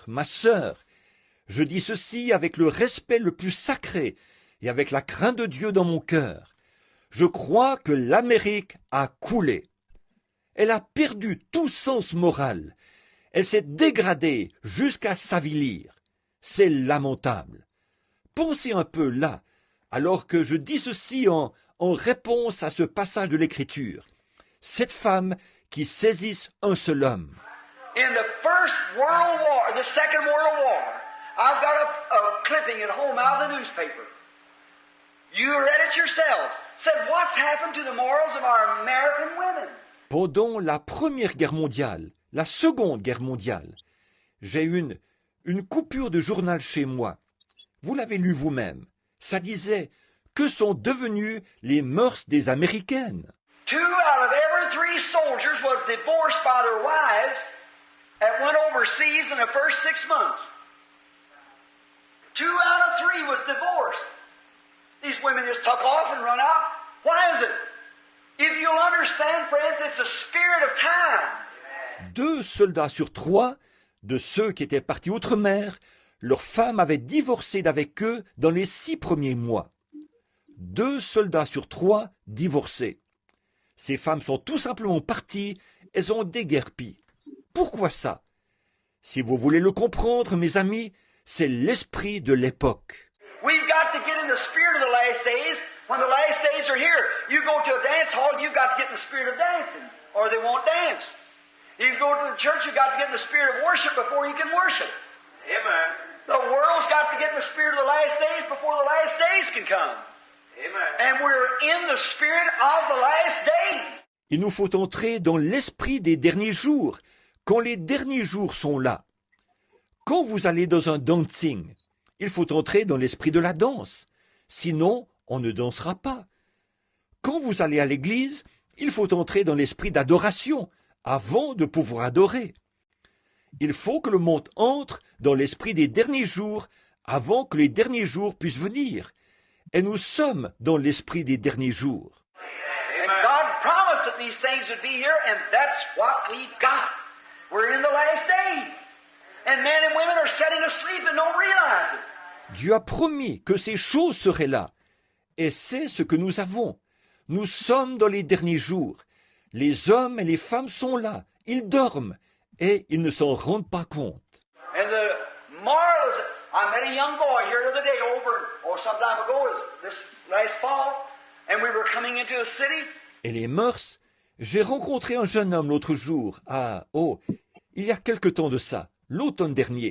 ma sœur, je dis ceci avec le respect le plus sacré et avec la crainte de Dieu dans mon cœur. Je crois que l'Amérique a coulé. Elle a perdu tout sens moral. Elle s'est dégradée jusqu'à s'avilir. C'est lamentable. Pensez un peu là, alors que je dis ceci en réponse à ce passage de l'Écriture. Cette femme qui saisisse un seul homme. In the First World War, the Second World War, I've got a clipping at home out of the newspaper. You read it yourselves. Said, what's happened to the morals of our American women? Pendant la Première Guerre mondiale, la Seconde Guerre mondiale, j'ai une coupure de journal chez moi. Vous l'avez lu vous-même. Ça disait « Que sont devenues les mœurs des Américaines ?» 2 out of every 3 soldiers was divorced by their wives that went overseas in the first 6 months. 2 out of 3 was divorced. These women just tuck off and run out. Why is it? If you'll understand, friends, it's the spirit of time. 2 soldats sur 3 de ceux qui étaient partis outre-mer, leurs femmes avaient divorcé d'avec eux dans les 6 premiers mois. 2 soldats sur 3 divorcés. Ces femmes sont tout simplement parties, elles ont déguerpi. Pourquoi ça? Si vous voulez le comprendre, mes amis, c'est l'esprit de l'époque. We've got to get in the spirit of the last days. When the last days are here, you go to a dance hall, you've got to get in the spirit of dancing, or they won't dance. You go to the church, you've got to get in the spirit of worship before you can worship. Amen. The world's got to get in the spirit of the last days before the last days can come. Amen. And we're in the spirit of the last days. Il nous faut entrer dans l'esprit des derniers jours, quand les derniers jours sont là. Quand vous allez dans un dancing, il faut entrer dans l'esprit de la danse. Sinon, on ne dansera pas. Quand vous allez à l'église, il faut entrer dans l'esprit d'adoration avant de pouvoir adorer. Il faut que le monde entre dans l'esprit des derniers jours avant que les derniers jours puissent venir. Et nous sommes dans l'esprit des derniers jours. And God promised that these things would be here, and that's what we've got. We're in the last days. And men and women are sitting asleep and don't realize it. Dieu a promis que ces choses seraient là. Et c'est ce que nous avons. Nous sommes dans les derniers jours. Les hommes et les femmes sont là. Ils dorment. Et ils ne s'en rendent pas compte. And the moral is, I met a young boy here the other day some time ago, this last fall, and we were coming into a city. Et les mœurs, j'ai rencontré un jeune homme l'autre jour il y a quelque temps de ça, l'automne dernier.